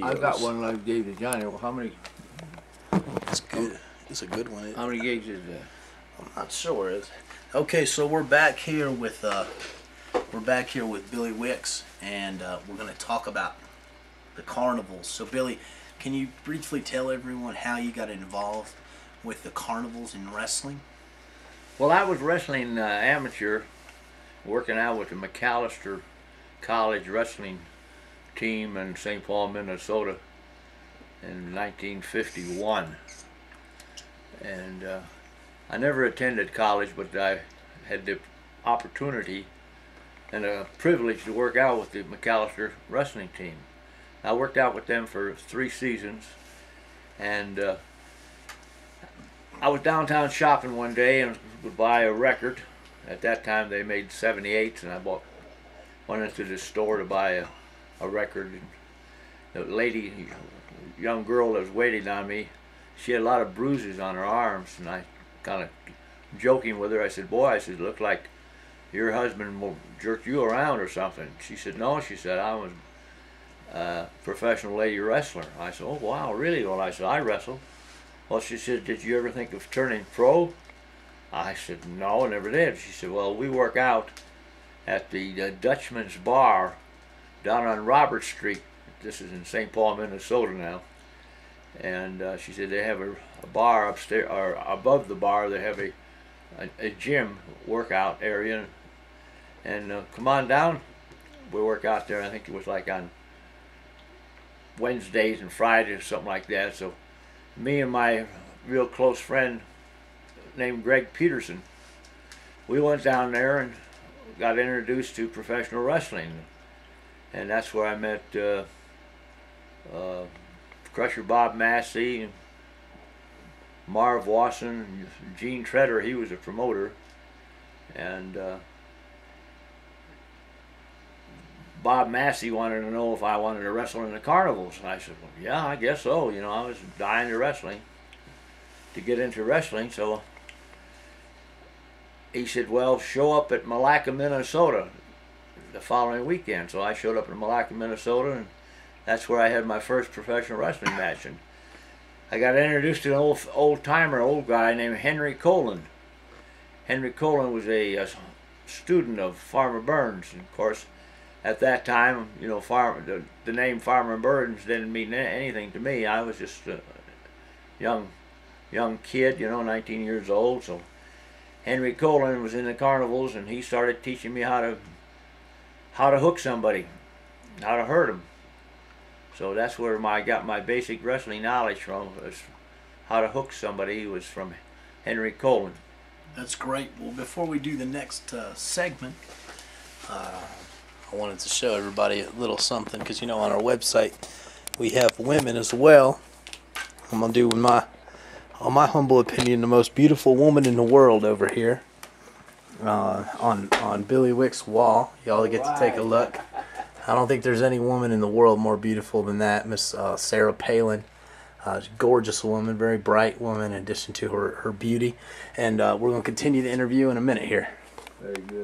videos. I got one I gave to Johnny. Well, how many? It's good. It's a good one. How many gauges is that? I'm not sure. Okay, so we're back here with Billy Wicks, and we're going to talk about the carnivals. So Billy, can you briefly tell everyone how you got involved with the carnivals in wrestling? Well, I was wrestling amateur, working out with the McAllister College wrestling team in St. Paul, Minnesota in 1951. And I never attended college, but I had the opportunity and a privilege to work out with the McAllister wrestling team. I worked out with them for 3 seasons, and I was downtown shopping one day and would buy a record. At that time they made 78s, and I went into the store to buy a record. And the lady, young girl that was waiting on me, she had a lot of bruises on her arms, and I kind of joking with her, I said, "Boy," I said, "look like your husband will jerk you around or something." She said, "No," she said, "I was a professional lady wrestler." I said, "Oh, wow, really?" Well, I said, "I wrestle." Well, she said, "Did you ever think of turning pro?" I said, "No, I never did." She said, "Well, we work out at the Dutchman's Bar down on Robert Street. This is in St. Paul, Minnesota now." And she said they have a bar upstairs, or above the bar they have a gym workout area, and come on down. We work out there. I think it was like on Wednesdays and Fridays or something like that. So me and my real close friend named Greg Peterson, we went down there and got introduced to professional wrestling, and that's where I met Crusher Bob Massey, Marv Wasson, Gene Treader. He was a promoter, and Bob Massey wanted to know if I wanted to wrestle in the carnivals. And I said, "Well, yeah, I guess so." You know, I was dying to get into wrestling. So he said, "Well, show up at Malacca, Minnesota the following weekend." So I showed up in Malacca, Minnesota, and that's where I had my first professional wrestling match. And I got introduced to an old guy named Henry Colan. Henry Colan was a student of Farmer Burns, and of course, at that time, you know, the name Farmer Burns didn't mean anything to me. I was just a young kid, you know, 19 years old. So Henry Colan was in the carnivals, and he started teaching me how to hook somebody, how to hurt him. So that's where I got my basic wrestling knowledge from, was how to hook somebody. Was from Henry Colan. That's great. Well, before we do the next segment, I wanted to show everybody a little something, because, you know, on our website we have women as well. I'm going to do, in my humble opinion, the most beautiful woman in the world over here on Billy Wicks' wall. Y'all get to take a look. I don't think there's any woman in the world more beautiful than that, Miss Sarah Palin. Gorgeous woman, very bright woman, in addition to her beauty. And we're going to continue the interview in a minute here. Very good.